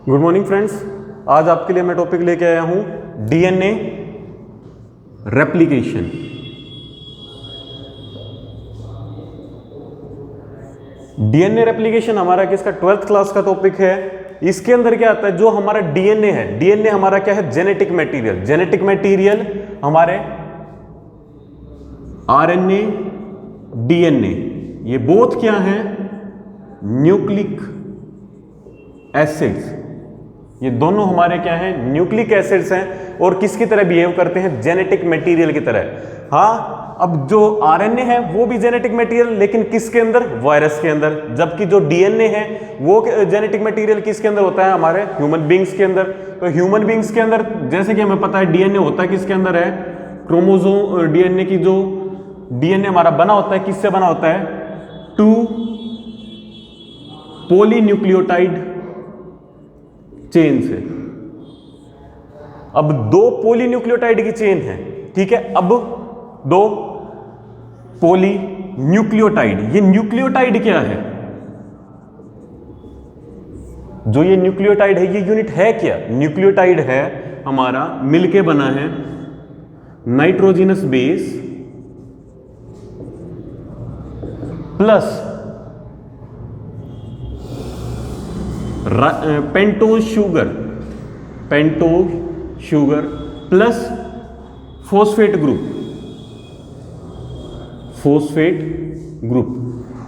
Good morning friends. आज आपके लिए मैं टॉपिक लेके आया हूं डीएनए रेप्लिकेशन। डीएनए रेप्लिकेशन हमारा किसका 12th क्लास का टॉपिक है। इसके अंदर क्या आता है, जो हमारा डीएनए है, डीएनए हमारा क्या है, जेनेटिक मटेरियल। जेनेटिक मटेरियल हमारे आरएनए, डीएनए, ये बोथ क्या हैं, न्यूक्लिक एसिड्स। ये दोनों हमारे क्या हैं, न्यूक्लिक एसिड्स हैं और किसकी तरह बिहेव करते हैं, जेनेटिक मटेरियल की तरह। हाँ, अब जो आरएनए है वो भी जेनेटिक मटेरियल, लेकिन किसके अंदर, वायरस के अंदर। जबकि जो डीएनए है वो जेनेटिक मटेरियल किसके अंदर होता है, हमारे ह्यूमन बींग्स के अंदर। तो ह्यूमन बींग्स के अंदर जैसे कि हमें पता है डीएनए होता है किसके अंदर है, क्रोमोसोम। डीएनए की जो डीएनए हमारा बना होता है किससे बना होता है, 2 पॉलीन्यूक्लियोटाइड चेन से। अब 2 पॉलीन्यूक्लियोटाइड की चेन है, ठीक है। अब 2 पॉलीन्यूक्लियोटाइड, ये न्यूक्लियोटाइड क्या है, जो ये न्यूक्लियोटाइड है ये यूनिट है क्या, न्यूक्लियोटाइड है हमारा मिलके बना है nitrogenous base plus pentose sugar plus phosphate group.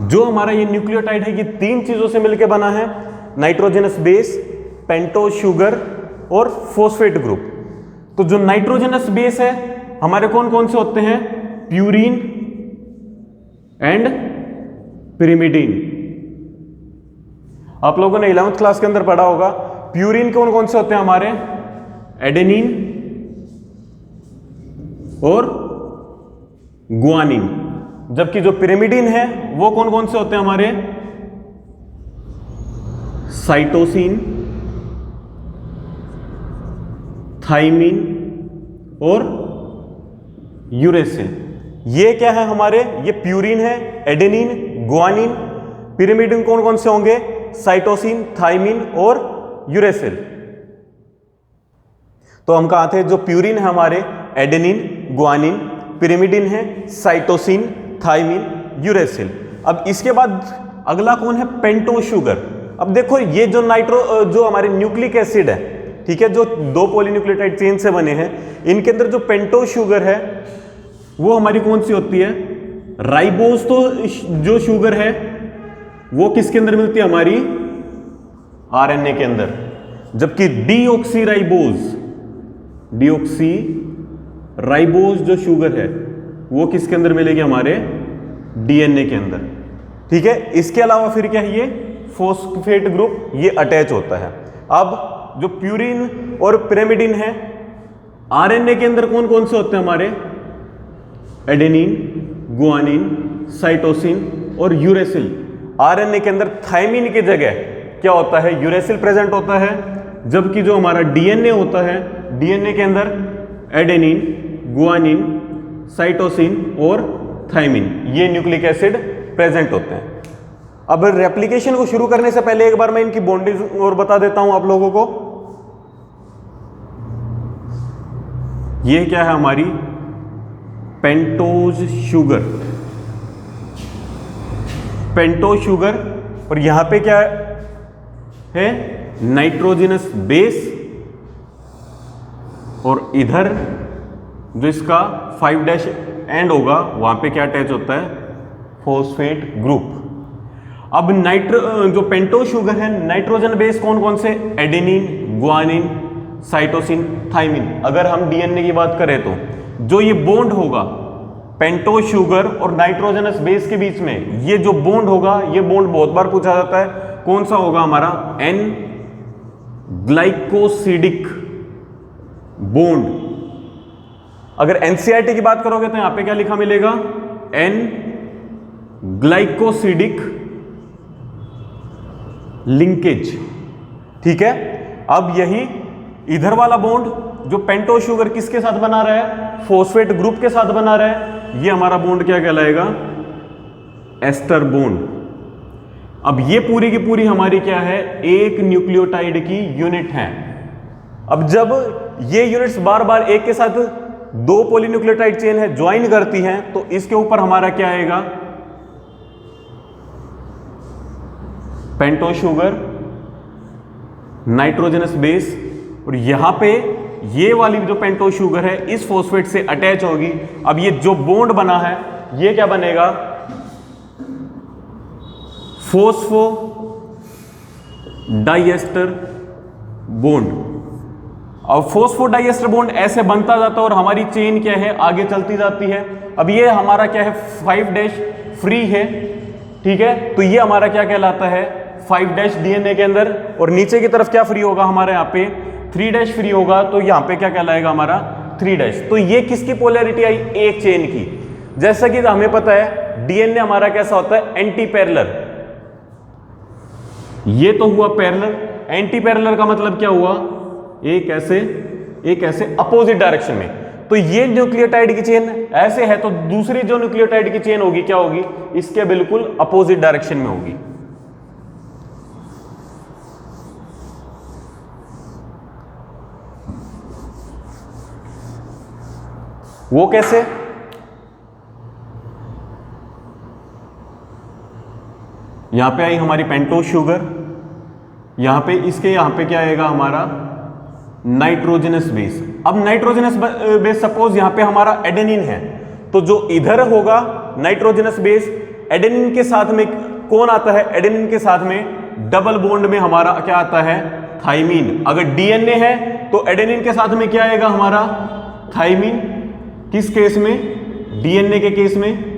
जो हमारा ये न्यूक्लियोटाइड है ये 3 चीजों से मिलकर बना है, नाइट्रोजनस बेस, पेंटोज शुगर और फॉस्फेट ग्रुप। तो जो नाइट्रोजनस बेस है हमारे कौन कौन से होते हैं, प्यूरीन एंड पिरिमिडीन। आप लोगों ने 11th क्लास के अंदर पढ़ा होगा। प्यूरीन कौन कौन से होते हैं हमारे, एडेनिन और गुआनिन। जबकि जो पिरिमिडीन है वो कौन कौन से होते हैं हमारे, साइटोसिन, थाइमिन और यूरेसिल। ये क्या है हमारे, ये प्यूरीन है, एडेनिन, गुआनिन। पिरिमिडीन कौन कौन से होंगे, साइटोसिन, थाइमिन और यूरेसिल। तो हम कहा थे जो प्यूरीन है हमारे, एडेनिन, गुआनिन, पिरिमिडीन है, साइटोसिन, थाइमिन, यूरेसिल। अब इसके बाद अगला कौन है, पेंटोज शुगर। अब देखो ये जो जो हमारे न्यूक्लिक एसिड है, ठीक है, जो 2 पॉलीन्यूक्लियोटाइड चेन से बने हैं, इनके अंदर जो पेंटोज शुगर है वो हमारी कौन सी होती है, राइबोज। तो जो शुगर है वो किसके अंदर मिलती है, हमारी आरएनए के अंदर। जबकि डीऑक्सीराइबोज जो शुगर है वो किसके अंदर मिलेगी, हमारे डीएनए के अंदर, ठीक है। इसके अलावा फिर क्या है, ये फॉस्फेट ग्रुप ये अटैच होता है। अब जो प्यूरीन और पिरिमिडीन है आरएनए के अंदर कौन कौन से होते हैं हमारे, एडेनिन, गुआनिन, साइटोसिन और यूरेसिल। आरएनए के अंदर थाइमिन की जगह क्या होता है, यूरेसिल प्रेजेंट होता है। जबकि जो हमारा डीएनए होता है, डीएनए के अंदर एडेनिन, गुआनिन, साइटोसिन और थाइमिन, ये न्यूक्लिक एसिड प्रेजेंट होते हैं। अब रेप्लिकेशन को शुरू करने से पहले एक बार मैं इनकी बॉन्डिंग और बता देता हूं आप लोगों को। ये क्या है हमारी पेंटोज शुगर, और यहां पे क्या है, नाइट्रोजनस बेस, और इधर जो इसका 5' एंड होगा वहां पे क्या अटैच होता है, फॉस्फेट ग्रुप। अब जो पेंटोज शुगर है, नाइट्रोजन बेस कौन कौन से, एडेनिन, गुआनिन, साइटोसिन, थाइमिन। अगर हम डीएनए की बात करें तो जो ये बॉन्ड होगा पेंटोज शुगर और नाइट्रोजनस बेस के बीच में, ये जो बॉन्ड होगा, ये बॉन्ड बहुत बार पूछा जाता है, कौन सा होगा हमारा, एन ग्लाइकोसिडिक बॉन्ड। अगर एनसीईआरटी की बात करोगे तो यहां पे क्या लिखा मिलेगा, एन ग्लाइकोसिडिक लिंकेज, ठीक है। अब यही इधर वाला बॉन्ड जो पेंटोज शुगर किसके साथ बना रहा है, फॉस्फेट ग्रुप के साथ बना रहा है, ये हमारा बॉन्ड क्या कहलाएगा, एस्टर बॉन्ड। अब ये पूरी की पूरी हमारी क्या है, एक न्यूक्लियोटाइड की यूनिट है। अब जब ये यूनिट्स बार बार एक के साथ दो पॉलीन्यूक्लियोटाइड चेन है ज्वाइन करती हैं, तो इसके ऊपर हमारा क्या आएगा, पेंटोस शुगर, नाइट्रोजनस बेस, और यहां पे ये वाली जो पेंटोस शुगर है इस फॉस्फेट से अटैच होगी। अब ये जो बॉन्ड बना है ये क्या बनेगा, फोस्फो डाइएस्टर बॉन्ड। अब फोस्फो डाइएस्टर बॉन्ड ऐसे बनता जाता है और हमारी चेन क्या है, आगे चलती जाती है। अब ये हमारा क्या है, 5' फ्री है, ठीक है, तो ये हमारा क्या कहलाता है, 5' डीएनए के अंदर, और नीचे की तरफ क्या फ्री होगा हमारे यहाँ पे 3' फ्री होगा, तो यहाँ पे क्या कहलाएगा हमारा 3'। तो ये किसकी पोलैरिटी आई, एक चेन की। जैसा कि हमें पता है डीएनए हमारा कैसा होता है, एंटी पैरेलल। ये तो हुआ पैरेलल, एंटी पैरेलल का मतलब क्या हुआ, एक ऐसे अपोजिट डायरेक्शन में। तो ये न्यूक्लियोटाइड की चेन ऐसे है, तो दूसरी जो न्यूक्लियोटाइड की चेन होगी क्या होगी, इसके बिल्कुल अपोजिट डायरेक्शन में होगी। वो कैसे, यहां पे आई हमारी पेंटोस शुगर, यहां पे इसके यहां पे क्या आएगा हमारा नाइट्रोजनस बेस। अब नाइट्रोजनस बेस सपोज यहां पे हमारा एडेनिन है, तो जो इधर होगा नाइट्रोजनस बेस, एडेनिन के साथ में कौन आता है, एडेनिन के साथ में डबल बॉन्ड में हमारा क्या आता है, थाइमीन। अगर डीएनए है तो एडेनिन के साथ में क्या आएगा हमारा थाइमीन। किस केस में, डीएनए के केस में।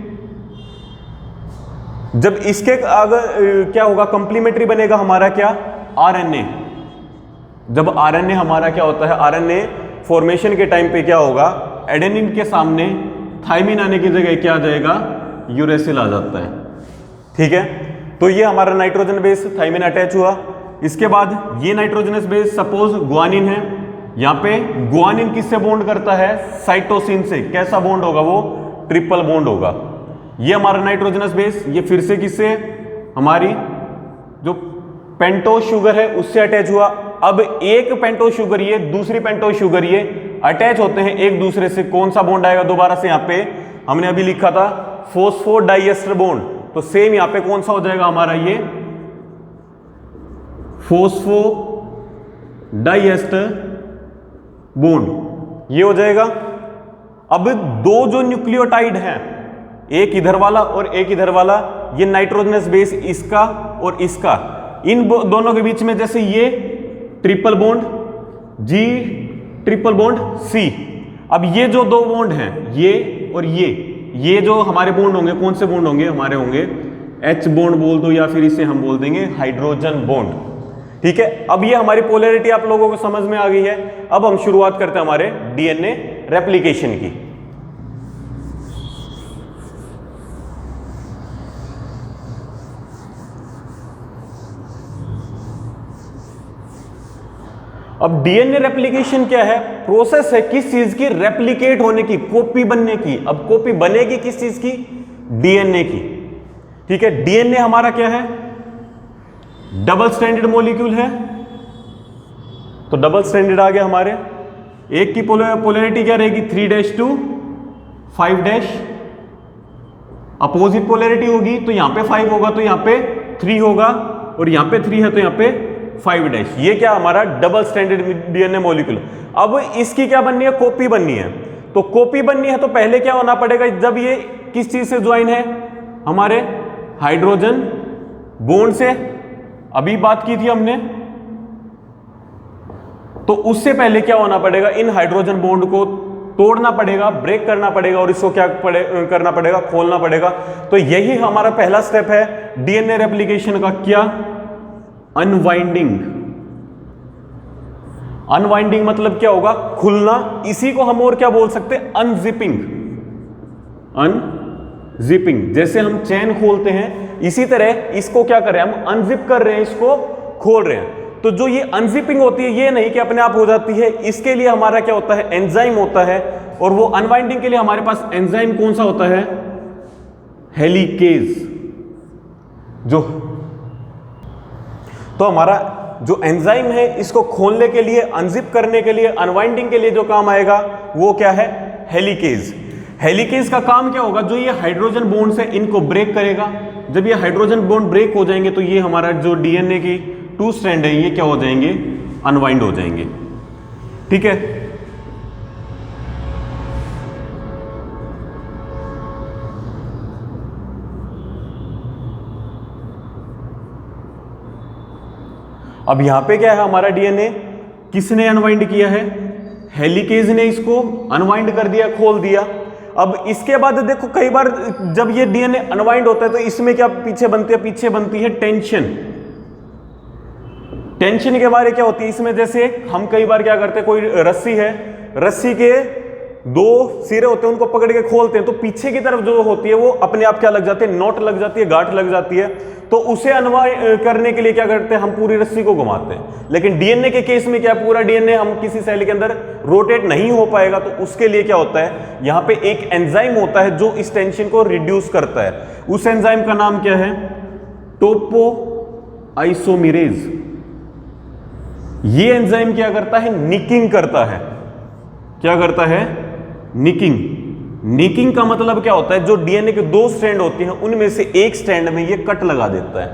जब इसके अगर क्या होगा, कंप्लीमेंट्री बनेगा हमारा क्या, आरएनए। जब आरएनए हमारा क्या होता है, आरएनए फॉर्मेशन के टाइम पे क्या होगा, एडेनिन के सामने थाइमीन आने की जगह क्या आ जाएगा, यूरेसिल आ जाता है, ठीक है। तो ये हमारा नाइट्रोजन बेस थाइमीन अटैच हुआ। इसके बाद ये नाइट्रोजनस बेस सपोज गुआनिन है, यहां पे गुआनिन किससे बॉन्ड करता है, साइटोसिन से। कैसा बॉन्ड होगा वो, ट्रिपल बॉन्ड होगा। ये हमारा नाइट्रोजनस बेस, ये फिर से किससे, हमारी जो पेंटोस शुगर है उससे अटैच हुआ। अब एक पेंटोस शुगर ये, दूसरी पेंटोस शुगर ये अटैच होते हैं एक दूसरे से। कौन सा बॉन्ड आएगा दोबारा से, यहां पे हमने अभी लिखा था फोस्फोडाइएस्टर बॉन्ड, तो सेम यहां पे कौन सा हो जाएगा हमारा, ये फोस्फोडाइएस्टर बॉन्ड ये हो जाएगा। अब दो जो न्यूक्लियोटाइड हैं, एक इधर वाला और एक इधर वाला, ये नाइट्रोजनस बेस इसका और इसका, इन दोनों के बीच में जैसे ये ट्रिपल बॉन्ड जी, ट्रिपल बॉन्ड सी। अब ये जो दो बॉन्ड हैं, ये और ये जो हमारे बॉन्ड होंगे, कौन से बॉन्ड होंगे हमारे, होंगे H बॉन्ड बोल दो, या फिर इसे हम बोल देंगे हाइड्रोजन बॉन्ड, ठीक है। अब ये हमारी पोलैरिटी आप लोगों को समझ में आ गई है। अब हम शुरुआत करते हैं हमारे डीएनए रेप्लिकेशन की। अब डीएनए रेप्लिकेशन क्या है, प्रोसेस है किस चीज की, रेप्लिकेट होने की, कॉपी बनने की। अब कॉपी बनेगी किस चीज की, डीएनए की, ठीक है। डीएनए हमारा क्या है, डबल स्ट्रैंडेड मॉलिक्यूल है, तो डबल स्ट्रैंडेड आ गया हमारे। एक की पोलैरिटी क्या रहेगी, 3' to 5'। अपोजिट पोलैरिटी होगी, तो यहां पे 5 होगा तो यहां पे 3 होगा, और यहां पे 3 है तो यहां पे 5'। ये क्या हमारा डबल स्ट्रैंडेड डीएनए मॉलिक्यूल। अब इसकी क्या बननी है, कॉपी बननी है। तो कॉपी बननी है तो पहले क्या होना पड़ेगा, जब ये किस चीज से ज्वाइन है, हमारे हाइड्रोजन बॉन्ड से अभी बात की थी हमने, तो उससे पहले क्या होना पड़ेगा, इन हाइड्रोजन बॉन्ड को तोड़ना पड़ेगा, ब्रेक करना पड़ेगा, और इसको क्या करना पड़ेगा, खोलना पड़ेगा। तो यही हमारा पहला स्टेप है डीएनए रेप्लिकेशन का, क्या, अनवाइंडिंग। अनवाइंडिंग मतलब क्या होगा, खुलना। इसी को हम और क्या बोल सकते हैं, अनजिपिंग। अनजिपिंग, जैसे हम चेन खोलते हैं, इसी तरह इसको क्या कर रहे हैं, हम अनजिप कर रहे हैं, इसको खोल रहे हैं। तो जो ये अनजिपिंग होती है, ये नहीं कि अपने आप हो जाती है, इसके लिए हमारा क्या होता है, एंजाइम होता है। और वो अनवाइंडिंग के लिए हमारे पास एंजाइम कौन सा होता है, हेलिकेज। जो तो हमारा जो एंजाइम है इसको खोलने के लिए, अनजिप करने के लिए, अनवाइंडिंग के लिए जो काम आएगा वो क्या है? हेलिकेज। हेलिकेज का काम क्या होगा? जो ये हाइड्रोजन बॉन्ड्स है इनको ब्रेक करेगा। जब ये हाइड्रोजन बॉन्ड ब्रेक हो जाएंगे तो ये हमारा जो डीएनए की 2 स्ट्रैंड है ये क्या हो जाएंगे? अनवाइंड हो जाएंगे। ठीक है, अब यहां पे क्या है? हमारा डीएनए किसने अनवाइंड किया है? हेलिकेज ने इसको अनवाइंड कर दिया, खोल दिया। अब इसके बाद देखो कई बार जब ये डीएनए अनवाइंड होता है तो इसमें क्या पीछे बनती है? पीछे बनती है टेंशन। टेंशन के बारे क्या होती है इसमें? जैसे हम कई बार क्या करते हैं, कोई रस्सी है, रस्सी के 2 सिरे होते हैं, उनको पकड़ के खोलते हैं तो पीछे की तरफ जो होती है वो अपने आप क्या लग जाती है? नॉट लग जाती है, गांठ लग जाती है। तो उसे अनवाइंड करने के लिए क्या करते हैं? हम पूरी रस्सी को घुमाते हैं। लेकिन डीएनए के केस में क्या, पूरा डीएनए हम किसी सेल के अंदर रोटेट नहीं हो पाएगा, तो उसके लिए क्या होता है? यहां पे एक एंजाइम होता है जो इस टेंशन को रिड्यूस करता है। उस एंजाइम का नाम क्या है? टोपो आइसोमेरेज। ये एंजाइम क्या करता है? निकिंग करता है। क्या करता है? निकिंग। निकिंग का मतलब क्या होता है? जो डीएनए के 2 स्ट्रैंड होते हैं उनमें से एक स्ट्रैंड में ये कट लगा देता है,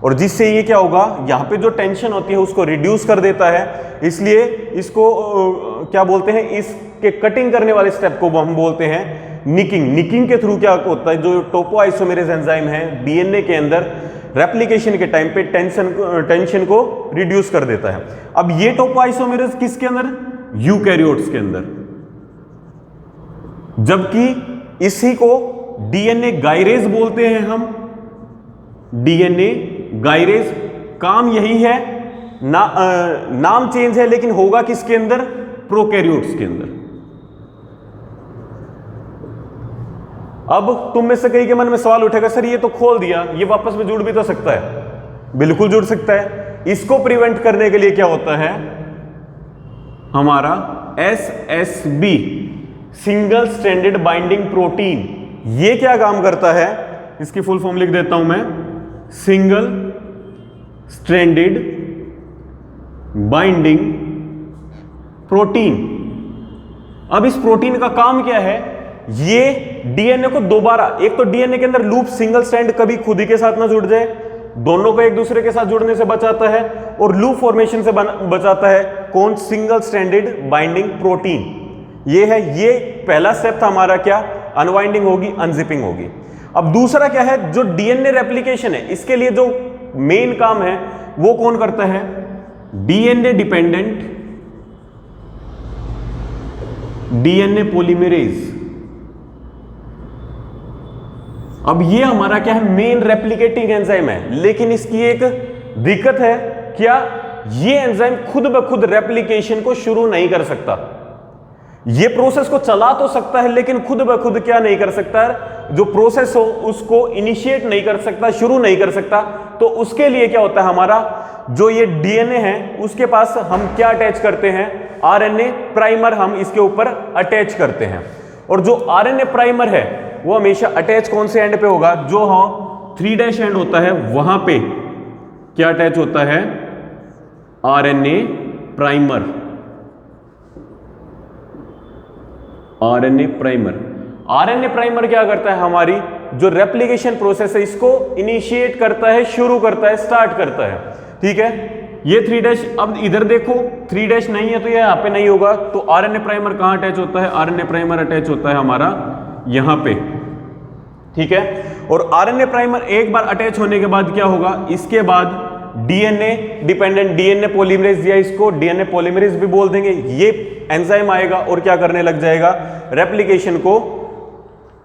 और जिससे ये क्या होगा? यहां पे जो टेंशन होती है उसको रिड्यूस कर देता है। इसलिए इसको क्या बोलते हैं? इसके कटिंग करने वाले स्टेप को हम बोलते हैं निकिंग। निकिंग के थ्रू क्या होता है? जो टोपो आइसोमेरेज एंजाइम है डीएनए के अंदर रेप्लिकेशन के टाइम पे टेंशन को रिड्यूस कर देता है। अब ये टोपो आइसोमेरेज किसके अंदर? यूकैरियोट्स के अंदर, जबकि इसी को डीएनए गायरेज बोलते हैं हम। डीएनए गायरेज, काम यही है, नाम चेंज है लेकिन होगा किसके अंदर? प्रोकैरियोट्स के अंदर। अब तुम में से कई के मन में सवाल उठेगा, सर ये तो खोल दिया, ये वापस में जुड़ भी तो सकता है। बिल्कुल जुड़ सकता है। इसको प्रिवेंट करने के लिए क्या होता है? हमारा SSB, single stranded binding protein. ये क्या काम करता है? इसकी फुल फॉर्म लिख देता हूं मैं, सिंगल स्ट्रैंडेड बाइंडिंग प्रोटीन। अब इस प्रोटीन का काम क्या है? ये डीएनए को दोबारा, एक तो डीएनए के अंदर लूप, सिंगल स्ट्रैंड कभी खुद ही के साथ ना जुड़ जाए, दोनों को एक दूसरे के साथ जुड़ने से बचाता है, और लूप फॉर्मेशन से बचाता है। कौन? Single stranded binding protein. ये है, ये पहला स्टेप था हमारा। क्या? अनवाइंडिंग होगी, अनजिपिंग होगी। अब दूसरा क्या है? जो डीएनए रेप्लिकेशन है, इसके लिए जो मेन काम है वो कौन करता है? DNA dependent DNA polymerase. अब ये हमारा क्या है? मेन रेप्लिकेटिंग एंजाइम है, लेकिन इसकी एक दिक्कत है। क्या? ये एंजाइम खुद ब खुद रेप्लिकेशन को शुरू नहीं कर सकता। ये प्रोसेस को चला तो सकता है लेकिन खुद ब खुद क्या नहीं कर सकता? जो प्रोसेस हो उसको इनिशिएट नहीं कर सकता, शुरू नहीं कर सकता। तो उसके लिए क्या होता है? हमारा जो ये डीएनए है उसके पास हम क्या अटैच करते हैं? आरएनए प्राइमर हम इसके ऊपर अटैच करते हैं। और जो आरएनए प्राइमर है वो हमेशा अटैच कौन से एंड पे होगा? जो हाँ 3' एंड होता है वहां पे क्या अटैच होता है? RNA primer. RNA primer. RNA primer क्या करता है? हमारी जो रेप्लिकेशन प्रोसेस है इसको इनिशिएट करता है, शुरू करता है, स्टार्ट करता है। ठीक है, ये 3'। अब इधर देखो 3' नहीं है तो ये यहां पे नहीं होगा। तो आरएनए प्राइमर कहां अटैच होता है? आरएनए प्राइमर अटैच होता है हमारा यहां पे। ठीक है, और आरएनए प्राइमर एक बार अटैच होने के बाद क्या होगा? इसके बाद डीएनए डिपेंडेंट डीएनए पॉलीमरेज, या इसको डीएनए पॉलीमरेज भी बोल देंगे, ये एंजाइम आएगा और क्या करने लग जाएगा? रेप्लिकेशन को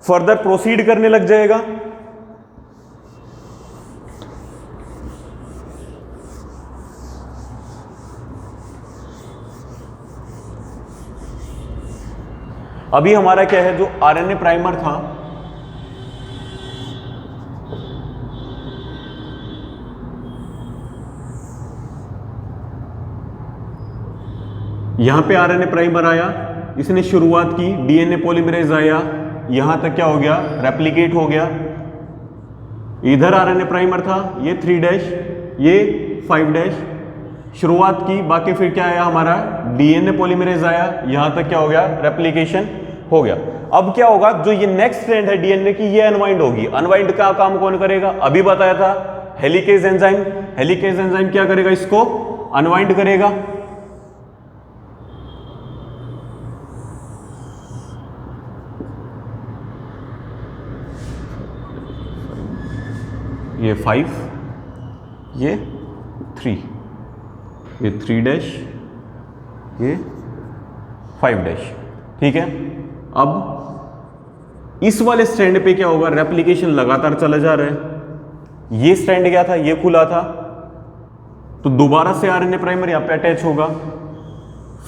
फर्दर प्रोसीड करने लग जाएगा। अभी हमारा क्या है? जो आरएनए प्राइमर था यहां पे आरएनए प्राइमर आया, इसने शुरुआत की, डीएनए पॉलीमरेज आया, यहां तक क्या हो गया? रेप्लिकेट हो गया। इधर आरएनए प्राइमर था, ये 3', ये 5 डैश शुरुआत की, बाकी फिर क्या आया हमारा डीएनए पॉलीमरेज आया, यहां तक क्या हो गया रेप्लिकेशन हो गया। अब क्या होगा, जो ये नेक्स्ट स्ट्रैंड है डीएनए की ये अनवाइंड होगी। अनवाइंड का काम कौन करेगा, अभी बताया था हेलिकेज एंजाइम। हेलिकेज एंजाइम क्या करेगा, इसको अनवाइंड करेगा। ये 5, ये 3, ये 3 डैश, ये 5 डैश, ठीक है। अब इस वाले स्ट्रैंड पे क्या होगा, रेप्लिकेशन लगातार चला जा रहा है। ये स्ट्रैंड क्या था, ये खुला था, तो दोबारा से आरएनए प्राइमर यहां पे अटैच होगा,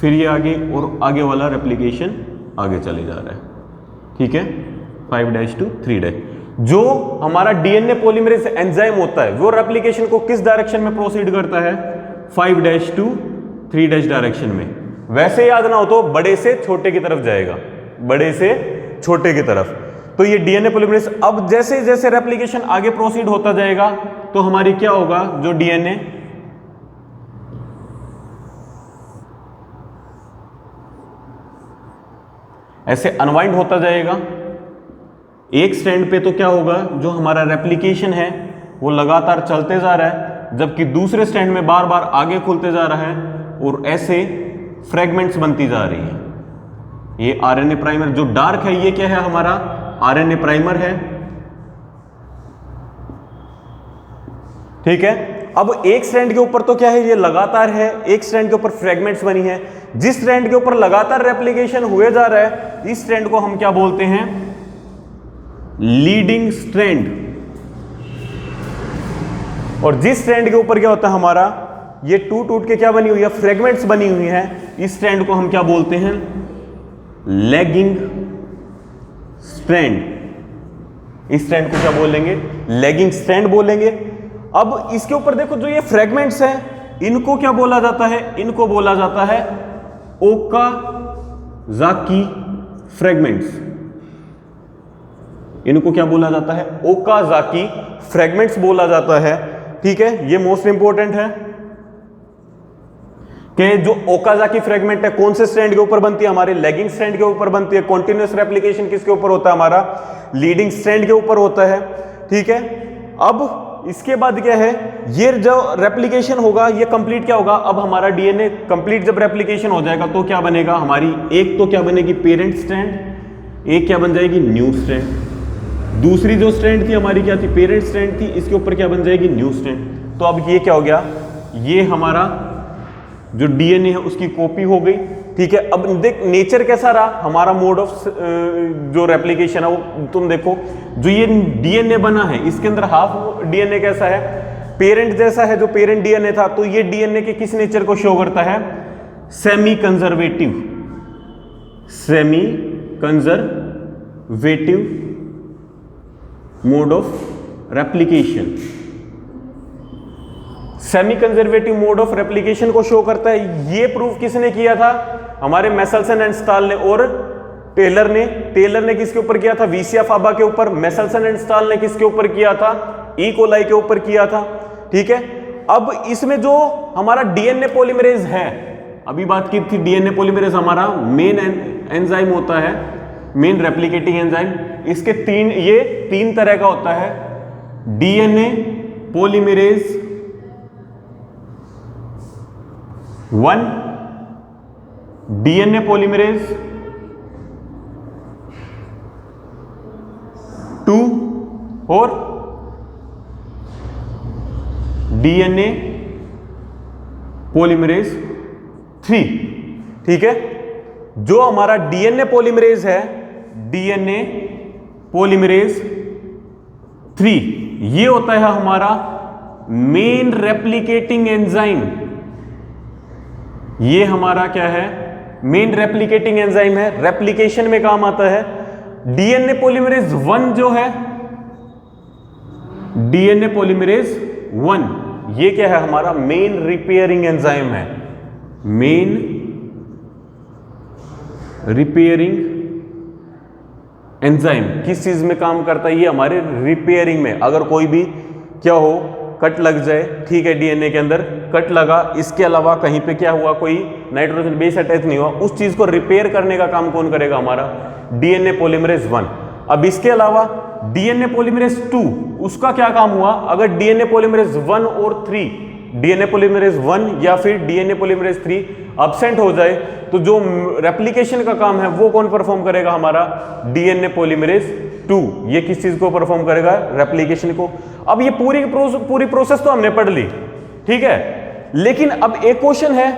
फिर ये आगे और आगे वाला रेप्लिकेशन आगे चले जा रहा है, ठीक है। 5 डैश टू 3 डैश। जो हमारा डीएनए पॉलीमरेज एंजाइम होता है वो रेप्लिकेशन को किस डायरेक्शन में प्रोसीड करता है, 5 डैश टू 3 डैश डायरेक्शन में। वैसे याद ना हो तो बड़े से छोटे की तरफ जाएगा, बड़े से छोटे की तरफ। तो ये डीएनए पॉलीमरेज अब जैसे जैसे रेप्लिकेशन आगे प्रोसीड होता जाएगा तो हमारी क्या होगा, जो डीएनए ऐसे अनवाइंड होता जाएगा। एक स्ट्रैंड पे तो क्या होगा, जो हमारा रेप्लिकेशन है वो लगातार चलते जा रहा है, जबकि दूसरे स्ट्रैंड में बार बार आगे खुलते जा रहा है और ऐसे फ्रेगमेंट्स बनती जा रही है। ये आरएनए प्राइमर जो डार्क है ये क्या है, हमारा आरएनए प्राइमर है, ठीक है। अब एक स्ट्रैंड के ऊपर तो क्या है, ये लगातार है, एक स्ट्रैंड के ऊपर फ्रेगमेंट्स बनी है। जिस स्ट्रैंड के ऊपर लगातार रेप्लिकेशन हुए जा रहा है इस स्ट्रैंड को हम क्या बोलते हैं, लीडिंग स्ट्रैंड। और जिस स्ट्रैंड के ऊपर क्या होता है हमारा, ये टूट टूट के क्या बनी हुई है, फ्रेगमेंट्स बनी हुई है, इस स्ट्रैंड को हम क्या बोलते हैं, लैगिंग स्ट्रैंड। इस स्ट्रैंड को क्या बोलेंगे, लैगिंग स्ट्रैंड बोलेंगे। अब इसके ऊपर देखो जो ये फ्रेगमेंट्स हैं इनको क्या बोला जाता है, इनको बोला जाता है ओकाजाकी फ्रेगमेंट्स। इनको क्या बोला जाता है, ओकाजाकी फ्रेगमेंट्स बोला जाता है, ठीक है। ये मोस्ट इंपॉर्टेंट है कि जो ओकाजाकी फ्रेगमेंट है कौन से स्ट्रैंड के ऊपर बनती है, हमारे लेगिंग स्ट्रैंड के ऊपर बनती है। कॉन्टिन्यूअस रेप्लिकेशन किसके ऊपर होता है, हमारा लीडिंग स्ट्रैंड के ऊपर होता है, ठीक है। अब इसके बाद क्या है, ये जो रेप्लिकेशन होगा ये कंप्लीट क्या होगा, अब हमारा डीएनए कंप्लीट जब रेप्लिकेशन हो जाएगा तो क्या बनेगा, हमारी एक तो क्या बनेगी पेरेंट स्ट्रैंड, एक क्या बन जाएगी न्यू स्ट्रैंड। दूसरी जो स्ट्रैंड थी हमारी क्या थी, पेरेंट स्ट्रैंड थी, इसके ऊपर क्या बन जाएगी, न्यू स्ट्रैंड। तो अब ये क्या हो गया, ये हमारा जो डीएनए है उसकी कॉपी हो गई, ठीक है। अब देख नेचर कैसा रहा हमारा, मोड ऑफ जो रेप्लिकेशन है वो तुम देखो, जो ये डीएनए बना है इसके अंदर हाफ डीएनए कैसा है, पेरेंट जैसा है, जो पेरेंट डीएनए था। तो ये डीएनए के किस नेचर को शो करता है, semi conservative, semi conservative mode of replication. Semi conservative mode of replication को शो करता है। ये प्रूफ किसने किया था, हमारे मेसल्सन एंड स्टाल ने और टेलर ने। टेलर ने किसके ऊपर किया था, वीसिया फाबा के ऊपर। मेसल्सन एंड स्टाल ने किसके ऊपर किया था, ई कोलाई के ऊपर किया था, ठीक है। अब इसमें जो हमारा डीएनए पॉलीमरेज है, अभी बात की थी डीएनए पॉलीमरेज हमारा मेन एंजाइम होता है, मेन रेप्लिकेटिंग एंजाइम। इसके तीन तरह का होता है, डीएनए पॉलीमरेज 1, डीएनए पॉलीमरेज 2 और डीएनए पॉलीमरेज 3, ठीक है। जो हमारा डीएनए पॉलीमरेज है, डीएनए पॉलीमरेज 3, ये होता है हमारा मेन रेप्लिकेटिंग एंजाइम। ये हमारा क्या है, मेन रेप्लिकेटिंग एंजाइम है, रेप्लिकेशन में काम आता है। डीएनए पॉलीमरेज 1 जो है, डीएनए पॉलीमरेज 1 ये क्या है, हमारा मेन रिपेयरिंग एंजाइम है, मेन रिपेयरिंग एंजाइम। किस चीज में काम करता है, ये हमारे रिपेयरिंग में। अगर कोई भी क्या हो, कट लग जाए, ठीक है, डीएनए के अंदर कट लगा, इसके अलावा कहीं पे क्या हुआ, कोई नाइट्रोजन बेस अटैच नहीं हुआ, उस चीज को रिपेयर करने का काम कौन करेगा, हमारा डीएनए पॉलीमरेज 1। अब इसके अलावा डीएनए पॉलीमरेज 2, उसका क्या काम हुआ, अगर डीएनए पॉलीमरेज 1 और 3, डीएनए पॉलीमरेज 1 या फिर डीएनए पॉलीमरेज 3 अब्सेंट हो जाए, तो जो रेप्लिकेशन का काम है वो कौन परफॉर्म करेगा, हमारा डीएनए पॉलीमरेज 2। ये किस चीज को परफॉर्म करेगा, रेप्लिकेशन को। अब ये पूरी प्रोसेस तो हमने पढ़ ली, ठीक है, लेकिन अब एक क्वेश्चन है,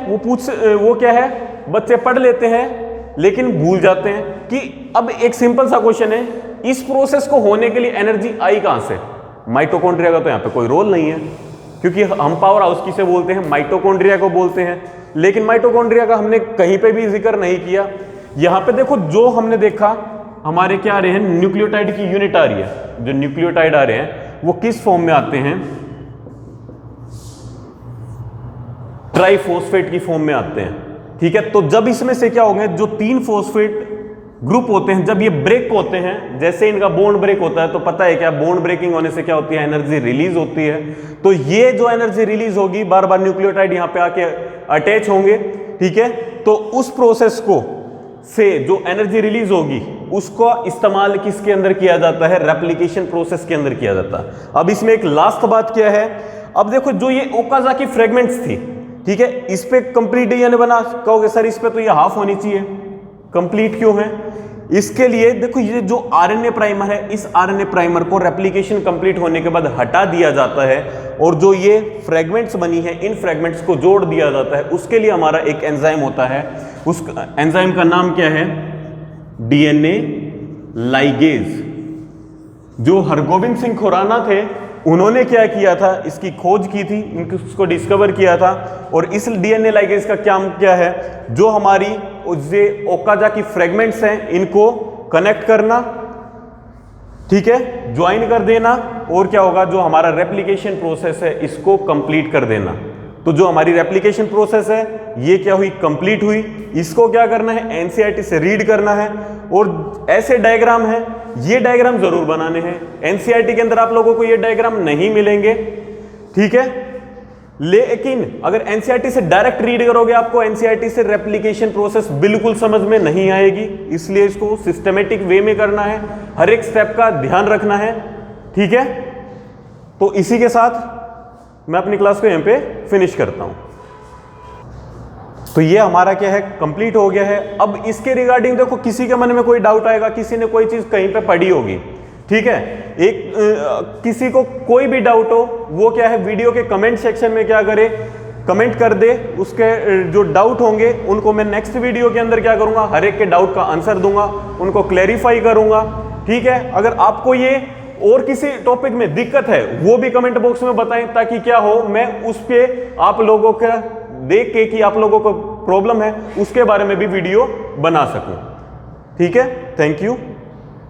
वो क्या है, बच्चे पढ़ लेते हैं लेकिन भूल जाते हैं कि अब एक सिंपल सा क्वेश्चन है, इस प्रोसेस को होने के लिए एनर्जी आई कहां से, माइटोकॉन्ड्रिया का तो यहां पे कोई रोल नहीं है, क्योंकि हम पावर हाउस किसे बोलते हैं, माइटोकॉन्ड्रिया को बोलते हैं, लेकिन माइटोकॉन्ड्रिया का हमने कहीं पे भी जिक्र नहीं किया। यहां पे देखो जो हमने देखा, हमारे क्या आ रहे हैं, न्यूक्लियोटाइड की यूनिट आ रही है, जो न्यूक्लियोटाइड आ रहे हैं वो किस फॉर्म में आते हैं, ट्राइफॉस्फेट की फॉर्म में आते हैं, ठीक है। तो जब इसमें से क्या होंगे, जो 3 फॉस्फेट ग्रुप होते हैं, जब ये ब्रेक होते हैं, जैसे इनका बॉन्ड ब्रेक होता है, तो पता है क्या, बॉन्ड ब्रेकिंग होने से क्या होती है, एनर्जी रिलीज होती है। तो ये जो एनर्जी रिलीज होगी, बार बार न्यूक्लियोटाइड यहां पे आके अटैच होंगे, ठीक है, तो उस प्रोसेस को से जो एनर्जी रिलीज होगी उसको इस्तेमाल किसके अंदर किया जाता है, रेप्लिकेशन प्रोसेस के अंदर किया जाता है। अब इसमें एक लास्ट बात क्या है, अब देखो जो ये ओकाज़ाकी फ्रेगमेंट्स थी, ठीक है, इस पे कंप्लीट डीएनए बना, कहोगे सर इस पे तो ये हाफ होनी चाहिए, कंप्लीट क्यों है, इसके लिए देखो ये जो आरएनए प्राइमर है, इस आरएनए प्राइमर को रेप्लिकेशन कंप्लीट होने के बाद हटा दिया जाता है और जो ये फ्रेगमेंट्स बनी है, इन फ्रेगमेंट्स को जोड़ दिया जाता है। उसके लिए हमारा एक एंजाइम होता है, उस एंजाइम का नाम क्या है, डीएनए लाइगेज। जो हरगोविंद सिंह खुराना थे, उन्होंने क्या किया था, इसकी खोज की थी, इसको डिस्कवर किया था। और इस डीएनए लाइगेज का काम क्या है, जो हमारी जो ओकाज़ाकी फ्रेगमेंट्स हैं इनको कनेक्ट करना, ठीक है, ज्वाइन कर देना, और क्या होगा, जो हमारा रेप्लिकेशन प्रोसेस है इसको कंप्लीट कर देना। तो जो हमारी रेप्लिकेशन प्रोसेस है ये क्या हुई, कंप्लीट हुई। इसको क्या करना है, एनसीईआरटी से रीड करना है, और ऐसे डायग्राम है, ये डायग्राम जरूर बनाने हैं। एनसीईआरटी के अंदर आप लोगों को ये डायग्राम नहीं मिलेंगे, ठीक है, लेकिन अगर एनसीईआरटी से डायरेक्ट रीड करोगे आपको एनसीईआरटी से रेप्लिकेशन प्रोसेस बिल्कुल समझ में नहीं आएगी, इसलिए इसको सिस्टमेटिक वे में करना है, हर एक स्टेप का ध्यान रखना है, ठीक है। तो इसी के साथ मैं अपनी क्लास को यहां पे फिनिश करता हूं। तो ये हमारा क्या है, कंप्लीट हो गया है। अब इसके रिगार्डिंग देखो किसी के मन में कोई डाउट आएगा, किसी ने कोई चीज कहीं पे पढ़ी होगी, ठीक है, किसी को कोई भी डाउट हो, वो क्या है, वीडियो के कमेंट सेक्शन में क्या करे, कमेंट कर दे। उसके जो डाउट होंगे उनको मैं नेक्स्ट वीडियो के अंदर क्या करूंगा, हर एक के डाउट का आंसर दूंगा, उनको क्लैरिफाई करूंगा, ठीक है। अगर आपको ये और किसी टॉपिक में दिक्कत है वो भी कमेंट बॉक्स में बताएं, ताकि क्या हो, मैं उस पे आप लोगों का देख के कि आप लोगों को प्रॉब्लम है उसके बारे में भी वीडियो बना सकूं, ठीक है। Thank you.